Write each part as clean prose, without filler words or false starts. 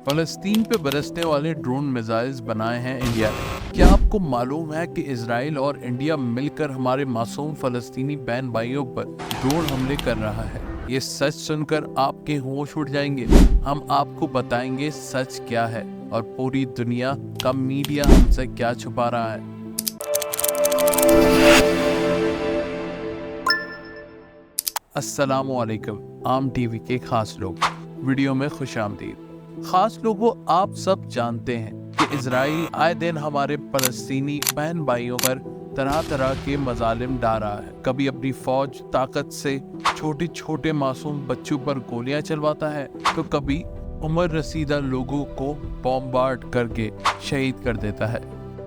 फलस्तीन पे बरसने वाले drone missiles बनाए हैं इंडिया ने। क्या आपको मालूम है कि इजराइल और इंडिया मिलकर हमारे मासूम फलस्तीनी बहन भाइयों पर ड्रोन हमले कर रहा है? ये सच सुनकर आपके होश उड़ जाएंगे। हम आपको बताएंगे सच क्या है और पूरी दुनिया का मीडिया हमसे क्या छुपा रहा है। अस्सलामुअलैकुम, आम टीवी के खास लोग वीडियो में खुशामदीद। खास लोगों, आप सब जानते हैं कि इजराइल आए दिन हमारे फलस्तीनी बहन भाइयों पर तरह तरह के मजालिम डाल रहा है। कभी अपनी फौज ताकत से छोटे छोटे मासूम बच्चों पर गोलियां चलवाता है, तो कभी उम्र रसीदा लोगों को बॉम्बार्ड करके शहीद कर देता है।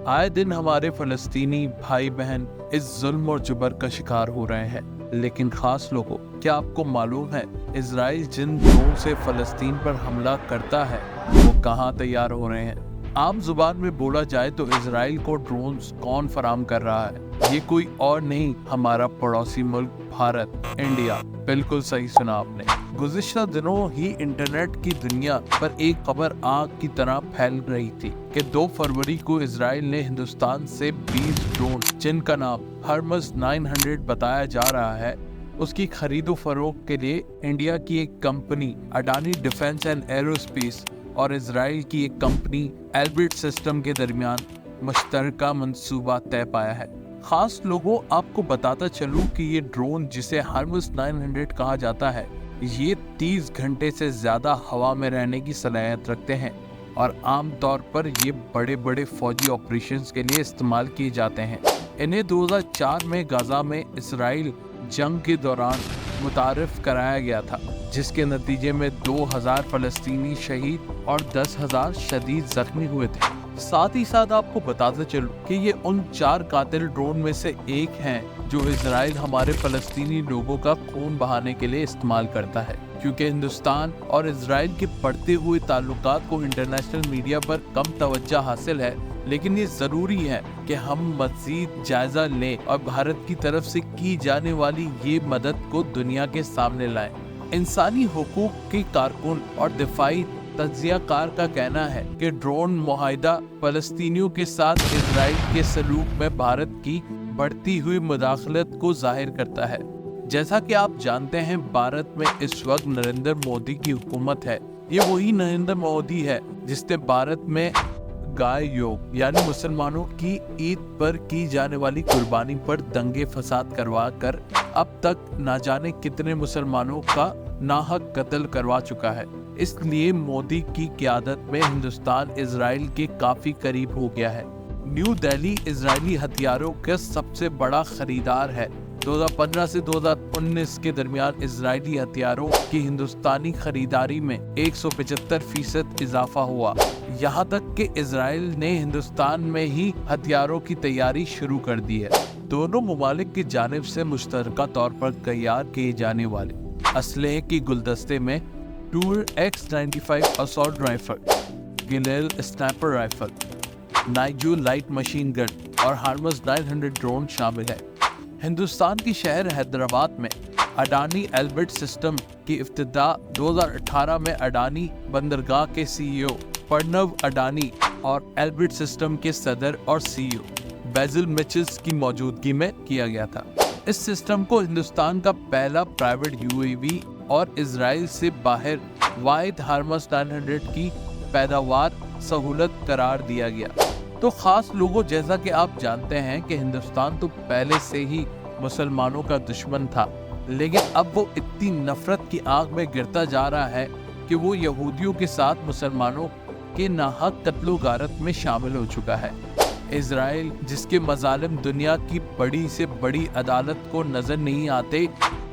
आए दिन हमारे फलस्तीनी भाई बहन इस जुल्म और जुबर का शिकार हो रहे हैं। लेकिन खास लोगों, क्या आपको मालूम है इजराइल जिन ड्रोन से फलस्तीन पर हमला करता है वो कहाँ तैयार हो रहे हैं? आम जुबान में बोला जाए तो इजराइल को ड्रोन्स कौन फराम कर रहा है? ये कोई और नहीं, हमारा पड़ोसी मुल्क भारत, इंडिया। बिल्कुल सही सुना आपने। गुज़िश्ता दिनों ही इंटरनेट की दुनिया पर एक खबर आग की तरह फैल रही थी कि 2 फरवरी को इजराइल ने हिंदुस्तान से 20 ड्रोन, जिनका नाम हर्मस 900 बताया जा रहा है, उसकी खरीदो फरोख्त के लिए इंडिया की एक company Adani defence and aerospace और इजराइल की एक कंपनी एल्बिट सिस्टम के दरमियान मुश्तरका मंसूबा तय पाया है। खास लोगों, आपको बताता चलूं कि ये ड्रोन, जिसे हर्मस 900 कहा जाता है, ये 30 घंटे से ज्यादा हवा में रहने की सलाहियत रखते हैं और आम तौर पर ये बड़े बड़े फौजी ऑपरेशंस के लिए इस्तेमाल किए जाते हैं। इन्हें 2004 में गाजा में इसराइल जंग के दौरान मुतारिफ कराया गया था, जिसके नतीजे में 2000 फलस्तीनी शहीद और 10,000 शदीद जख्मी हुए थे। साथ ही साथ आपको बताते चलूं कि ये उन 4 कातिल ड्रोन में से एक हैं जो इजराइल हमारे फलस्तीनी लोगों का खून बहाने के लिए इस्तेमाल करता है। क्योंकि हिंदुस्तान और इजराइल के बढ़ते हुए ताल्लुकात को इंटरनेशनल मीडिया पर कम तवज्जो हासिल है, लेकिन ये जरूरी है कि हम मजीद जायजा लें और भारत की तरफ से की जाने वाली ये मदद को दुनिया के सामने लाएं। इंसानी हुकूक के कारकुन और दिफाई तज्जियाकार का कहना है कि ड्रोन मुआहिदा फलस्तीनियों के साथ इजराइल के सलूक में भारत की बढ़ती हुई मुदाखलत को जाहिर करता है। जैसा कि आप जानते हैं, भारत में इस वक्त नरेंद्र मोदी की हुकूमत है। ये वही नरेंद्र मोदी है जिसने भारत में गाय योग यानी मुसलमानों की ईद पर की जाने वाली कुर्बानी पर दंगे फसाद करवा कर अब तक ना जाने कितने मुसलमानों का नाहक कत्ल करवा चुका है। इसलिए मोदी की क़यादत में हिंदुस्तान इजराइल के काफी करीब हो गया है। न्यू दिल्ली इजरायली हथियारों का सबसे बड़ा खरीदार है। 2015 से 2019 के दरमियान इजरायली हथियारों की हिंदुस्तानी खरीदारी में 175% इजाफा हुआ। यहाँ तक कि इजराइल ने हिंदुस्तान में ही हथियारों की तैयारी शुरू कर दी है। दोनों ममालिक की जानिब से मुश्तरका तौर पर तैयार किए जाने वाले असलहे की गुलदस्ते में टूर X95 assault rifle, Galil sniper rifle, नाइजो लाइट मशीन गन और हर्मस 900 ड्रोन शामिल है। हिंदुस्तान की शहर हैदराबाद में अडानी एल्बिट सिस्टम की इफ्तिदा 2018 में अडानी बंदरगाह के CEO प्रणव अडानी और एल्बिट सिस्टम के सदर और CEO बेजिल मिचेल्स की मौजूदगी में किया गया था। इस सिस्टम को हिंदुस्तान का पहला प्राइवेट UAV और इजराइल से बाहर वाहिद हर्मस 900 की पैदावार सहूलत करार दिया गया। तो खास लोगों, जैसा कि आप जानते हैं कि हिंदुस्तान तो पहले से ही मुसलमानों का दुश्मन था, लेकिन अब वो इतनी नफरत की आग में गिरता जा रहा है कि वो यहूदियों के साथ मुसलमानों के नाहक कत्लो गारत में शामिल हो चुका है। इजराइल, जिसके मजालिम दुनिया की बड़ी से बड़ी अदालत को नजर नहीं आते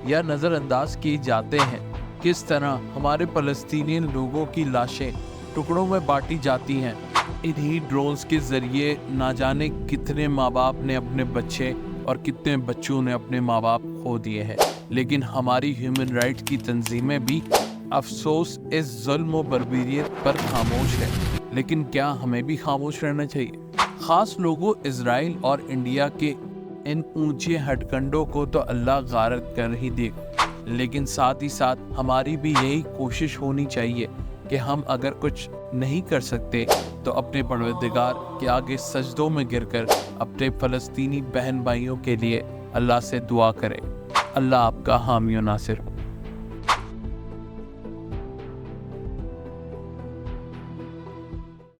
या नजरअंदाज किए जाते हैं, किस तरह हमारे फलस्तीनी लोगों की लाशें टुकड़ों में बांटी जाती हैं। इन्हीं ड्रोन्स के जरिए ना जाने कितने माँ बाप ने अपने बच्चे और कितने बच्चों ने अपने माँ बाप खो दिए हैं। लेकिन हमारी ह्यूमन राइट्स की तंजीमें भी अफसोस इस जुल्म और बर्बरियत पर खामोश है। लेकिन क्या हमें भी खामोश रहना चाहिए? खास लोगों, इजराइल और इंडिया के इन ऊंचे हथकंडों को तो अल्लाह गारत कर ही देगा, लेकिन साथ ही साथ हमारी भी यही कोशिश होनी चाहिए کہ ہم اگر کچھ نہیں کر سکتے تو اپنے پروردگار کے آگے سجدوں میں گر کر اپنے فلسطینی بہن بھائیوں کے لیے اللہ سے دعا کریں۔ اللہ آپ کا حامی و ناصر ہو۔